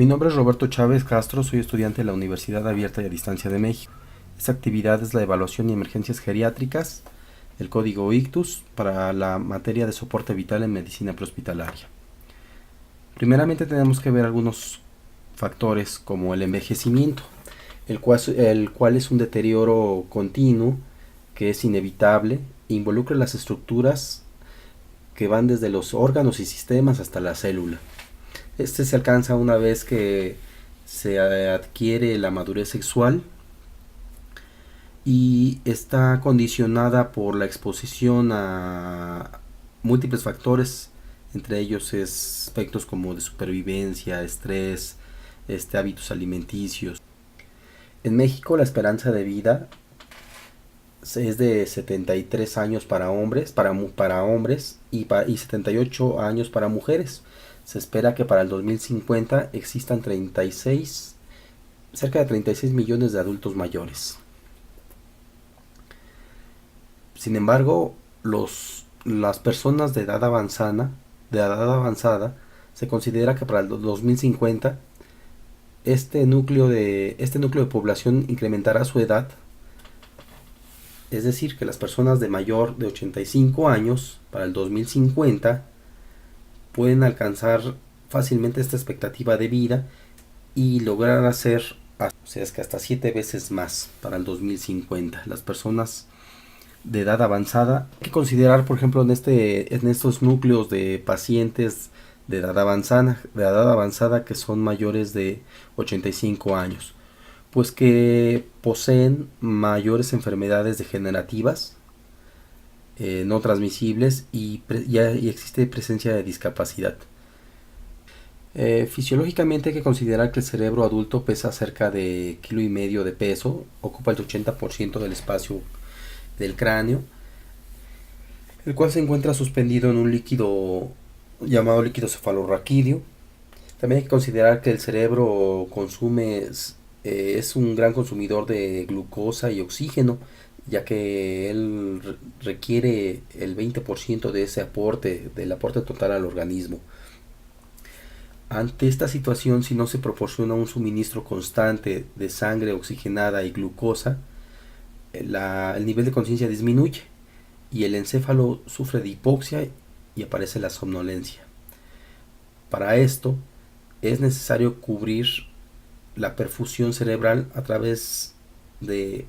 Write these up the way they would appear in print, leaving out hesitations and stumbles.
Mi nombre es Roberto Chávez Castro, soy estudiante de la Universidad Abierta y a Distancia de México. Esta actividad es la evaluación y emergencias geriátricas, el código ICTUS, para la materia de soporte vital en medicina prehospitalaria. Primeramente tenemos que ver algunos factores como el envejecimiento, el cual es un deterioro continuo que es inevitable e involucra las estructuras que van desde los órganos y sistemas hasta la célula. Este se alcanza una vez que se adquiere la madurez sexual y está condicionada por la exposición a múltiples factores, entre ellos aspectos como de supervivencia, estrés, hábitos alimenticios. En México la esperanza de vida es de 73 años para hombres, para hombres y 78 años para mujeres. Se espera que para el 2050 existan cerca de 36 millones de adultos mayores. Sin embargo, las personas de edad avanzada, se considera que para el 2050 este núcleo de población incrementará su edad. Es decir, que las personas de mayor de 85 años para el 2050 pueden alcanzar fácilmente esta expectativa de vida y lograr hacer, o sea, es que hasta 7 veces más para el 2050. Las personas de edad avanzada, hay que considerar, por ejemplo, en estos núcleos de pacientes de edad avanzada que son mayores de 85 años, pues que poseen mayores enfermedades degenerativas, no transmisibles y existe presencia de discapacidad. Fisiológicamente hay que considerar que el cerebro adulto pesa cerca de 1,5 kg de peso, ocupa el 80% del espacio del cráneo, el cual se encuentra suspendido en un líquido llamado líquido cefalorraquídeo. También hay que considerar que el cerebro es un gran consumidor de glucosa y oxígeno, ya que él requiere el 20% de ese aporte, del aporte total al organismo. Ante esta situación, si no se proporciona un suministro constante de sangre oxigenada y glucosa, el nivel de conciencia disminuye y el encéfalo sufre de hipoxia y aparece la somnolencia. Para esto es necesario cubrir la perfusión cerebral a través de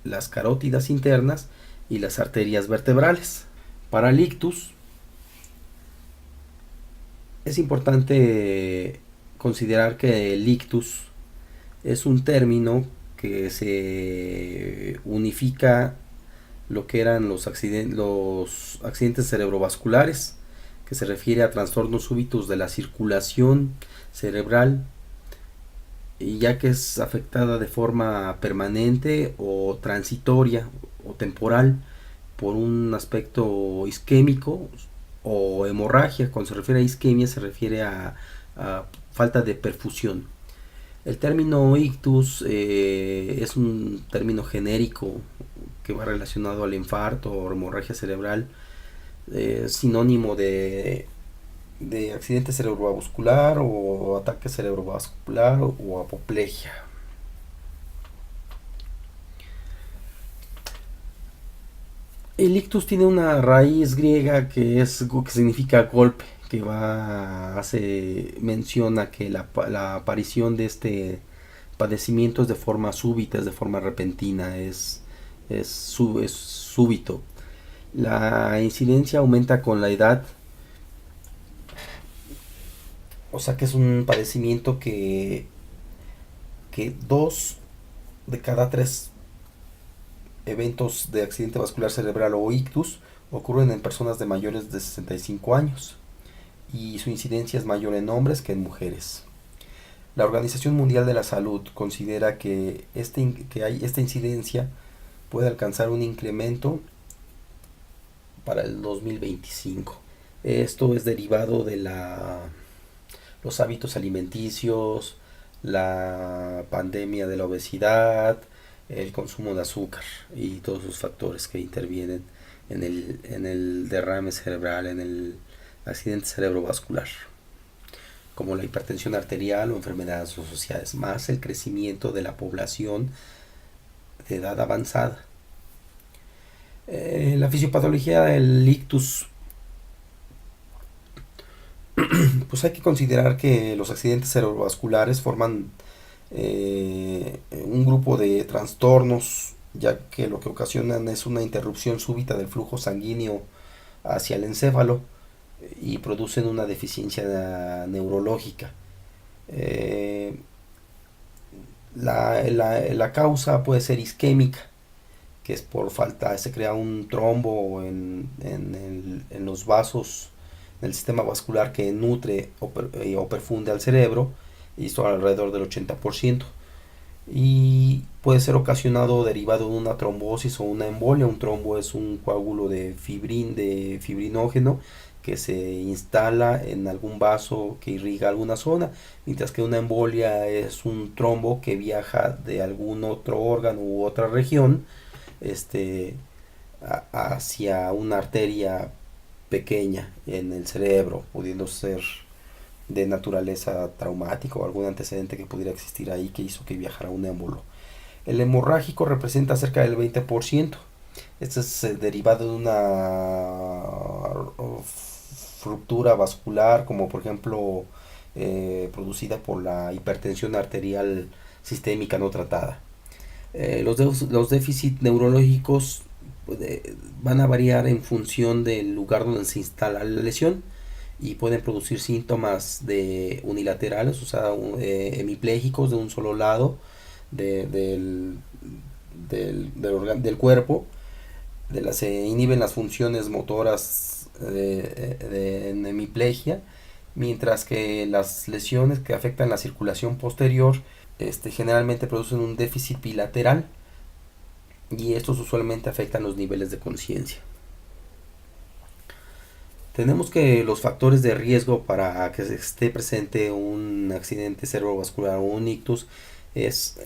las carótidas internas y las arterias vertebrales. Para el ictus es importante considerar que el ictus es un término que se unifica lo que eran los accidentes cerebrovasculares, que se refiere a trastornos súbitos de la circulación cerebral, y ya que es afectada de forma permanente o transitoria o temporal por un aspecto isquémico o hemorragia. Cuando se refiere a isquemia se refiere a falta de perfusión. El término ictus es un término genérico que va relacionado al infarto o hemorragia cerebral, sinónimo de accidente cerebrovascular o ataque cerebrovascular o apoplejia. El ictus tiene una raíz griega que significa golpe, que menciona que la aparición de este padecimiento es de forma súbita, es de forma repentina, es súbito. La incidencia aumenta con la edad, o sea que es un padecimiento que 2 de cada 3 eventos de accidente vascular cerebral o ictus ocurren en personas de mayores de 65 años y su incidencia es mayor en hombres que en mujeres. La Organización Mundial de la Salud considera que esta incidencia puede alcanzar un incremento para el 2025. Esto es derivado de los hábitos alimenticios, la pandemia de la obesidad, el consumo de azúcar y todos esos factores que intervienen en el derrame cerebral, en el accidente cerebrovascular. como la hipertensión arterial o enfermedades asociadas, más el crecimiento de la población de edad avanzada. La fisiopatología del ictus, pues hay que considerar que los accidentes cerebrovasculares forman un grupo de trastornos, ya que lo que ocasionan es una interrupción súbita del flujo sanguíneo hacia el encéfalo y producen una deficiencia neurológica. Eh, la causa puede ser isquémica, que es por falta, se crea un trombo en los vasos, en el sistema vascular que nutre o perfunde al cerebro, y esto alrededor del 80%. Y puede ser ocasionado derivado de una trombosis o una embolia. Un trombo es un coágulo de fibrinógeno que se instala en algún vaso que irriga alguna zona, mientras que una embolia es un trombo que viaja de algún otro órgano u otra región este, hacia una arteria pequeña en el cerebro, pudiendo ser de naturaleza traumática o algún antecedente que pudiera existir ahí que hizo que viajara un émbolo. El hemorrágico representa cerca del 20%. Este es derivado de una ruptura vascular, como por ejemplo producida por la hipertensión arterial sistémica no tratada. Los déficits neurológicos van a variar en función del lugar donde se instala la lesión y pueden producir síntomas de unilaterales, o sea, hemiplégicos de un solo lado del cuerpo. Se inhiben las funciones motoras en hemiplegia, mientras que las lesiones que afectan la circulación posterior generalmente producen un déficit bilateral, y estos usualmente afectan los niveles de conciencia. Tenemos que los factores de riesgo para que esté presente un accidente cerebrovascular o un ictus es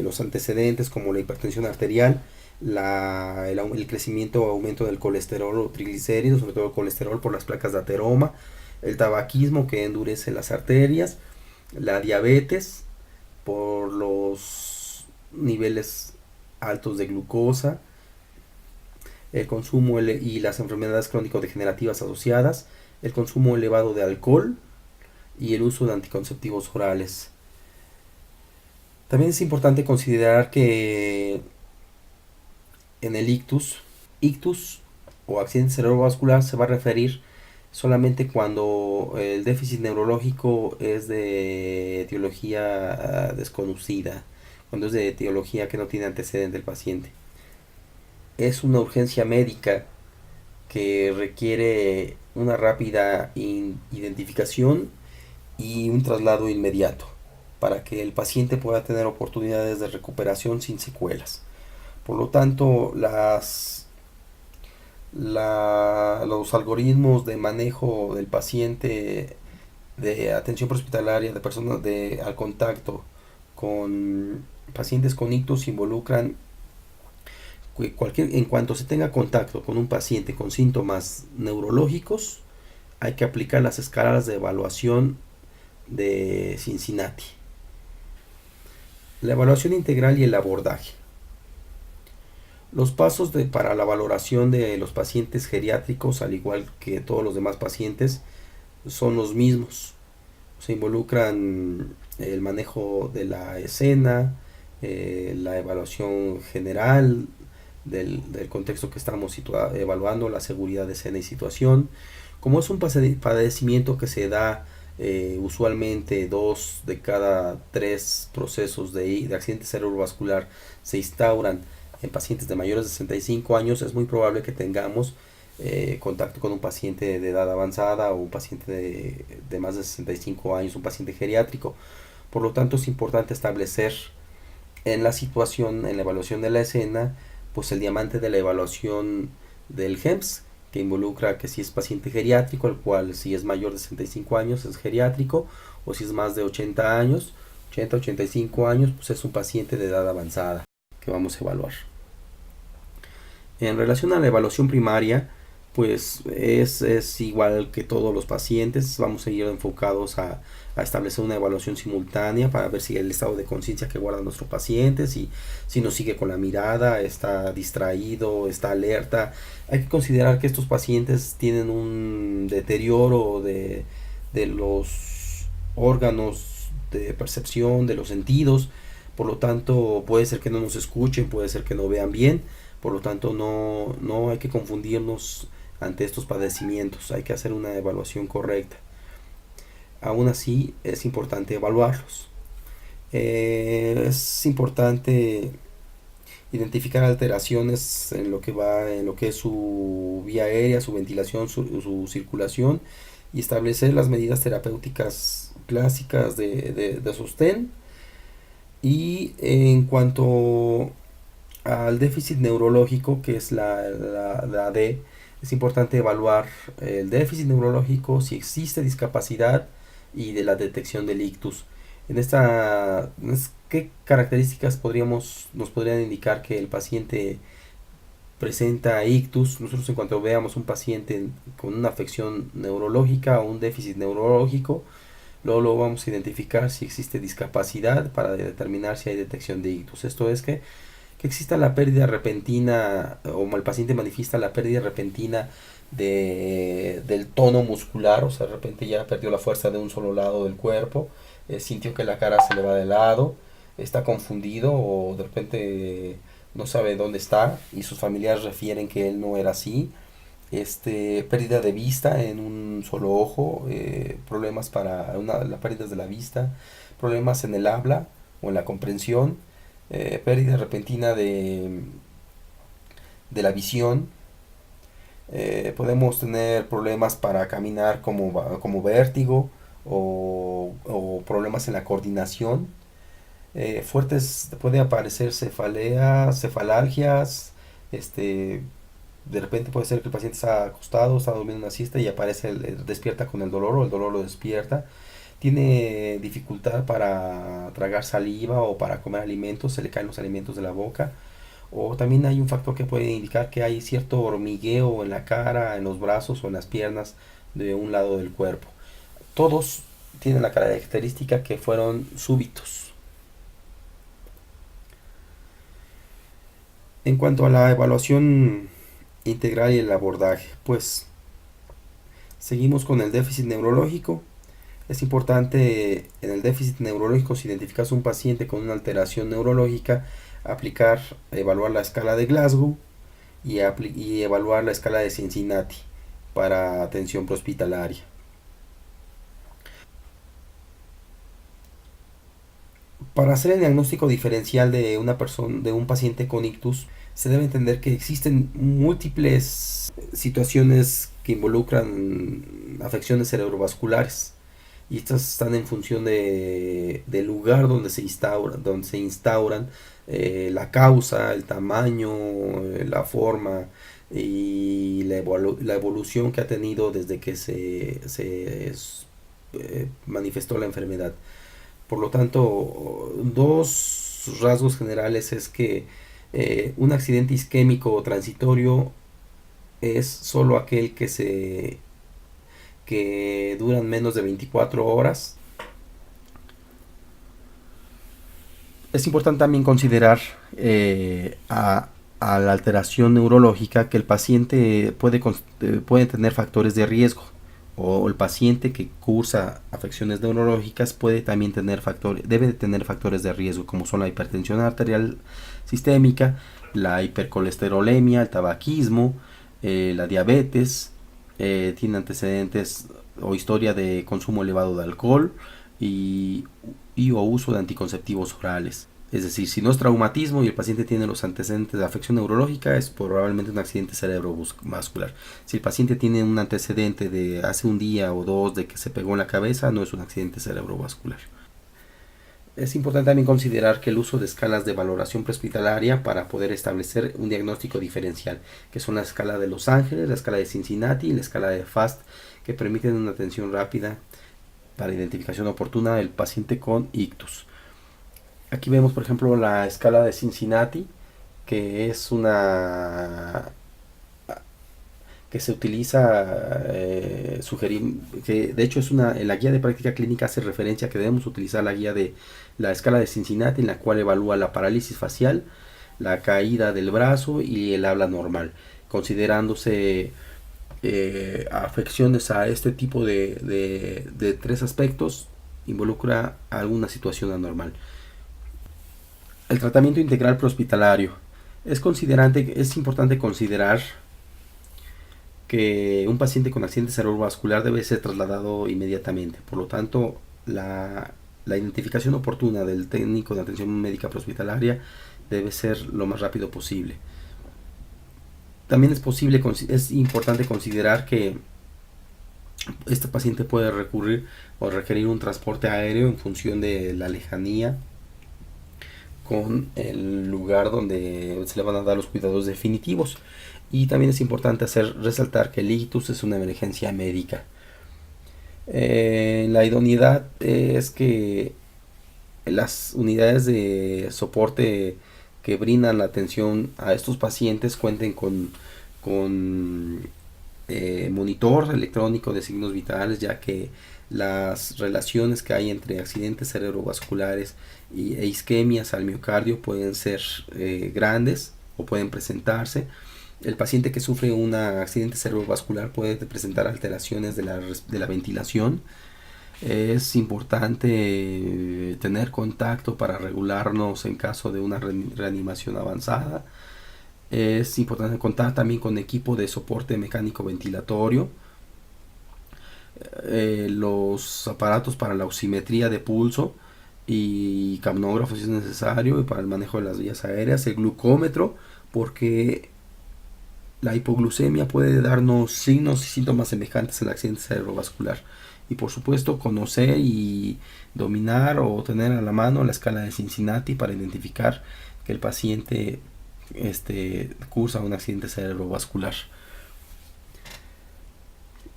los antecedentes como la hipertensión arterial, el crecimiento o aumento del colesterol o triglicéridos, sobre todo el colesterol por las placas de ateroma, el tabaquismo que endurece las arterias, la diabetes por los niveles altos de glucosa, el consumo y las enfermedades crónico-degenerativas asociadas, el consumo elevado de alcohol y el uso de anticonceptivos orales. También es importante considerar que en el ictus o accidente cerebrovascular se va a referir solamente cuando el déficit neurológico es de etiología desconocida, cuando es de etiología que no tiene antecedente el paciente. Es una urgencia médica que requiere una rápida identificación y un traslado inmediato para que el paciente pueda tener oportunidades de recuperación sin secuelas. Por lo tanto, los algoritmos de manejo del paciente, de atención prehospitalaria, de personas al contacto con pacientes con ictus involucran en cuanto se tenga contacto con un paciente con síntomas neurológicos, hay que aplicar las escalas de evaluación de Cincinnati. La evaluación integral y el abordaje. Los pasos para la valoración de los pacientes geriátricos, al igual que todos los demás pacientes, son los mismos. Se involucran el manejo de la escena, la evaluación general del contexto que estamos evaluando, la seguridad de escena y situación. Como es un padecimiento que se da usualmente 2 de cada 3 procesos de accidente cerebrovascular se instauran en pacientes de mayores de 65 años, es muy probable que tengamos contacto con un paciente de edad avanzada o un paciente de más de 65 años, un paciente geriátrico. Por lo tanto, es importante establecer en la situación, en la evaluación de la escena, pues el diamante de la evaluación del GEMS, que involucra que si es paciente geriátrico, el cual si es mayor de 65 años es geriátrico, o si es más de 80 años, 85 años, pues es un paciente de edad avanzada que vamos a evaluar. En relación a la evaluación primaria, pues es igual que todos los pacientes. Vamos a ir enfocados a establecer una evaluación simultánea para ver si el estado de conciencia que guarda nuestro paciente, si nos sigue con la mirada, está distraído, está alerta. Hay que considerar que estos pacientes tienen un deterioro de los órganos de percepción, de los sentidos. Por lo tanto, puede ser que no nos escuchen, puede ser que no vean bien. Por lo tanto, no hay que confundirnos ante estos padecimientos. Hay que hacer una evaluación correcta. Aún así, es importante evaluarlos. Es importante identificar alteraciones en lo que es su vía aérea, su ventilación, su circulación, y establecer las medidas terapéuticas clásicas de sostén. Y en cuanto al déficit neurológico, que es la D, es importante evaluar el déficit neurológico, si existe discapacidad y de la detección del ictus. ¿Qué características nos podrían indicar que el paciente presenta ictus? Nosotros, en cuanto veamos un paciente con una afección neurológica o un déficit neurológico, luego vamos a identificar si existe discapacidad para determinar si hay detección de ictus. Esto es que exista la pérdida repentina, o el paciente manifiesta la pérdida repentina del tono muscular, o sea, de repente ya perdió la fuerza de un solo lado del cuerpo, sintió que la cara se le va de lado, está confundido o de repente no sabe dónde está y sus familiares refieren que él no era así. Pérdida de vista en un solo ojo, problemas para la pérdida de la vista, problemas en el habla o en la comprensión, pérdida repentina de la visión. Podemos tener problemas para caminar como vértigo o problemas en la coordinación. Puede aparecer cefaleas, cefalalgias, de repente puede ser que el paciente está acostado, está durmiendo una siesta y despierta con el dolor, o el dolor lo despierta. Tiene dificultad para tragar saliva o para comer alimentos, se le caen los alimentos de la boca. O también hay un factor que puede indicar que hay cierto hormigueo en la cara, en los brazos o en las piernas de un lado del cuerpo. Todos tienen la característica que fueron súbitos. En cuanto a la evaluación integral y el abordaje, pues seguimos con el déficit neurológico. Es importante en el déficit neurológico, si identificas un paciente con una alteración neurológica, evaluar la escala de Glasgow y evaluar la escala de Cincinnati para atención prehospitalaria. Para hacer el diagnóstico diferencial de un paciente con ictus, se debe entender que existen múltiples situaciones que involucran afecciones cerebrovasculares, y estas están en función del lugar donde se instauran, la causa, el tamaño, la forma y la evolución que ha tenido desde que manifestó la enfermedad. Por lo tanto, dos rasgos generales es que un accidente isquémico transitorio es solo aquel que duran menos de 24 horas. Es importante también considerar a la alteración neurológica, que el paciente puede tener factores de riesgo, o el paciente que cursa afecciones neurológicas debe de tener factores de riesgo, como son la hipertensión arterial sistémica, la hipercolesterolemia, el tabaquismo, la diabetes, tiene antecedentes o historia de consumo elevado de alcohol o uso de anticonceptivos orales. Es decir, si no es traumatismo y el paciente tiene los antecedentes de afección neurológica, es probablemente un accidente cerebrovascular. Si el paciente tiene un antecedente de hace un día o dos de que se pegó en la cabeza, no es un accidente cerebrovascular. Es importante también considerar que el uso de escalas de valoración prehospitalaria para poder establecer un diagnóstico diferencial, que son la escala de Los Ángeles, la escala de Cincinnati y la escala de FAST, que permiten una atención rápida para identificación oportuna del paciente con ictus. Aquí vemos, por ejemplo, la escala de Cincinnati, que es que se utiliza, que de hecho es en la guía de práctica clínica hace referencia a que debemos utilizar la guía de la escala de Cincinnati, en la cual evalúa la parálisis facial, la caída del brazo y el habla normal, considerándose afecciones a este tipo de tres aspectos, involucra alguna situación anormal. El tratamiento integral prehospitalario. Es importante considerar que un paciente con accidente cerebrovascular debe ser trasladado inmediatamente. Por lo tanto, la identificación oportuna del técnico de atención médica prehospitalaria debe ser lo más rápido posible. También es importante considerar que este paciente puede recurrir o requerir un transporte aéreo en función de la lejanía con el lugar donde se le van a dar los cuidados definitivos. Y también es importante resaltar que el ictus es una emergencia médica. La idoneidad es que las unidades de soporte que brindan la atención a estos pacientes cuenten con monitor electrónico de signos vitales, ya que las relaciones que hay entre accidentes cerebrovasculares e isquemias al miocardio pueden ser grandes o pueden presentarse. El paciente que sufre un accidente cerebrovascular puede presentar alteraciones de la ventilación. Es importante tener contacto para regularnos en caso de una reanimación avanzada. Es importante contar también con equipo de soporte mecánico ventilatorio. Los aparatos para la oximetría de pulso y capnógrafo si es necesario, y para el manejo de las vías aéreas, el glucómetro, porque la hipoglucemia puede darnos signos y síntomas semejantes al accidente cerebrovascular. Y por supuesto conocer y dominar o tener a la mano la escala de Cincinnati para identificar que el paciente cursa un accidente cerebrovascular.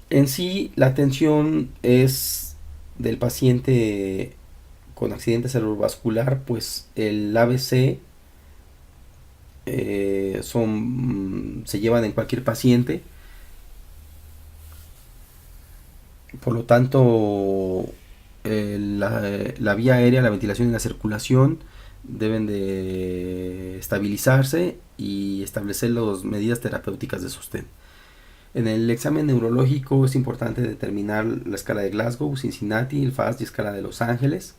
En sí, la atención es del paciente con accidente cerebrovascular, pues el ABC se llevan en cualquier paciente. Por lo tanto, la vía aérea, la ventilación y la circulación deben de estabilizarse y establecer las medidas terapéuticas de sostén. En el examen neurológico es importante determinar la escala de Glasgow, Cincinnati, el FAST y escala de Los Ángeles.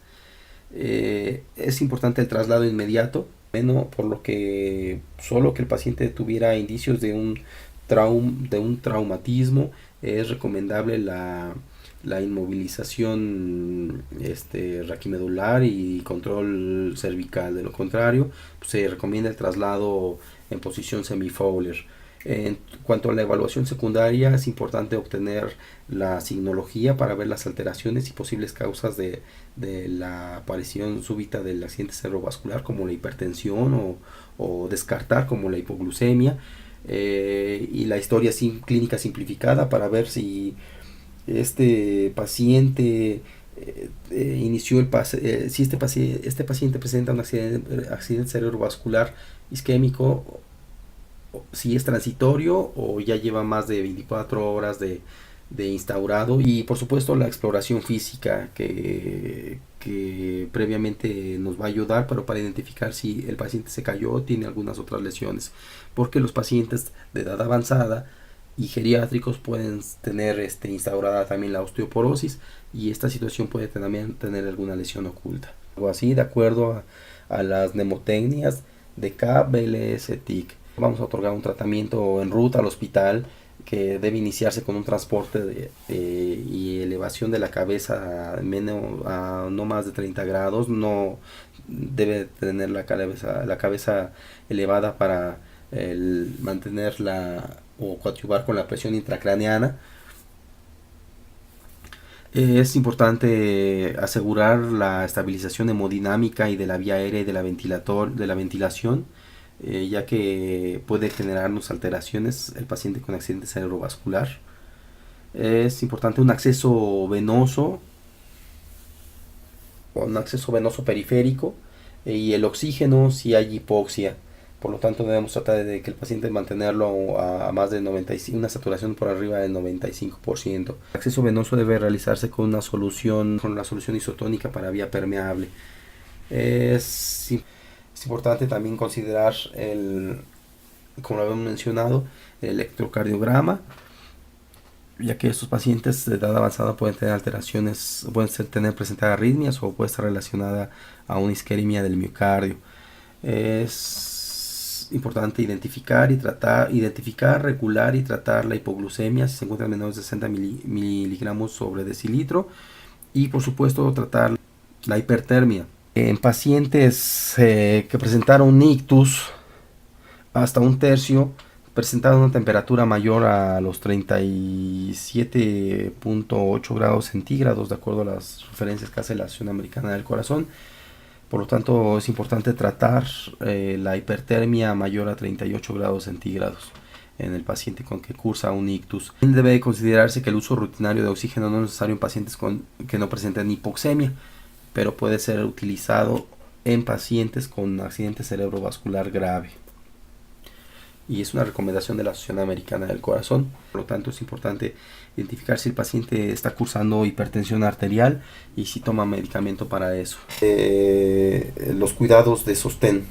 Es importante el traslado inmediato, por lo que solo que el paciente tuviera indicios de un traumatismo, es recomendable la inmovilización raquimedular y control cervical. De lo contrario, pues, se recomienda el traslado en posición semi-Fowler. En cuanto a la evaluación secundaria, es importante obtener la signología para ver las alteraciones y posibles causas de la aparición súbita del accidente cerebrovascular, como la hipertensión o descartar como la hipoglucemia, y la historia clínica simplificada para ver si este paciente inició si este paciente presenta un accidente cerebrovascular isquémico, si es transitorio o ya lleva más de 24 horas de instaurado. Y por supuesto la exploración física que previamente nos va a ayudar, pero para identificar si el paciente se cayó o tiene algunas otras lesiones, porque los pacientes de edad avanzada y geriátricos pueden tener instaurada también la osteoporosis, y esta situación puede también tener alguna lesión oculta. Algo así, de acuerdo a las mnemotecnias de CAP, BLS, TIC. Vamos a otorgar un tratamiento en ruta al hospital que debe iniciarse con un transporte y elevación de la cabeza a no más de 30 grados. No debe tener la cabeza elevada para mantenerla o coadyuvar con la presión intracraneana. Es importante asegurar la estabilización hemodinámica y de la vía aérea y de la ventilación, ya que puede generarnos alteraciones el paciente con accidente cerebrovascular. Es importante un acceso venoso periférico, y el oxígeno si hay hipoxia, Por lo tanto, debemos tratar de que el paciente mantenerlo a más de 95, una saturación por arriba del 95%. El acceso venoso debe realizarse con una solución, isotónica para vía permeable. Es importante también considerar como lo habíamos mencionado, el electrocardiograma, ya que estos pacientes de edad avanzada pueden tener alteraciones, presentar arritmias o puede estar relacionada a una isquemia del miocardio. Es importante identificar, regular y tratar la hipoglucemia si se encuentran menores de 60 miligramos sobre decilitro, y por supuesto tratar la hipertermia. En pacientes que presentaron un ictus, hasta un tercio presentaron una temperatura mayor a los 37.8 grados centígrados, de acuerdo a las referencias que hace la Asociación Americana del Corazón. Por lo tanto, es importante tratar la hipertermia mayor a 38 grados centígrados en el paciente con que cursa un ictus. Debe considerarse que el uso rutinario de oxígeno no es necesario en pacientes que no presenten hipoxemia, pero puede ser utilizado en pacientes con accidente cerebrovascular grave. Y es una recomendación de la Asociación Americana del Corazón. Por lo tanto, es importante identificar si el paciente está cursando hipertensión arterial y si toma medicamento para eso. Los cuidados de sostén,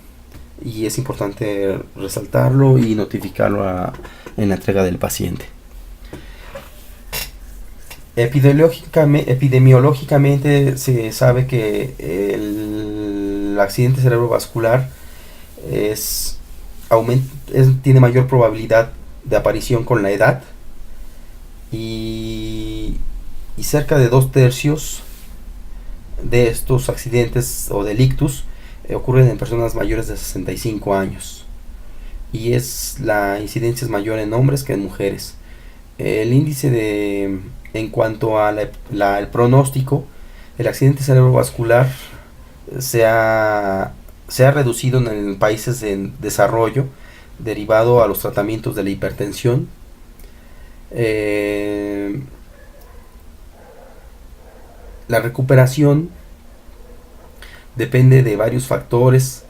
y es importante resaltarlo y notificarlo en la entrega del paciente. Epidemiológicamente se sabe que el accidente cerebrovascular tiene mayor probabilidad de aparición con la edad, y cerca de 2/3 de estos accidentes o delictus ocurren en personas mayores de 65 años, y la incidencia es mayor en hombres que en mujeres. El índice en cuanto a el pronóstico, el accidente cerebrovascular se ha reducido en países en desarrollo derivado a los tratamientos de la hipertensión. La recuperación depende de varios factores,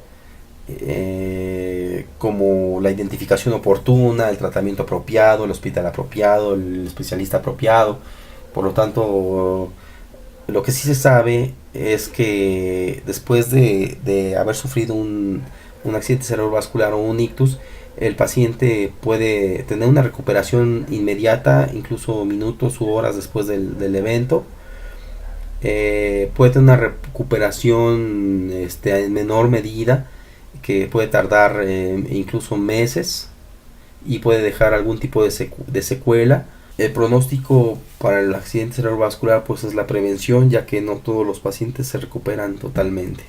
como la identificación oportuna, el tratamiento apropiado, el hospital apropiado, el especialista apropiado. Por lo tanto, lo que sí se sabe es que después de haber sufrido un accidente cerebrovascular o un ictus, el paciente puede tener una recuperación inmediata, incluso minutos u horas después del evento. Puede tener una recuperación en menor medida, que puede tardar incluso meses, y puede dejar algún tipo de secuela. El pronóstico para el accidente cerebrovascular pues es la prevención, ya que no todos los pacientes se recuperan totalmente.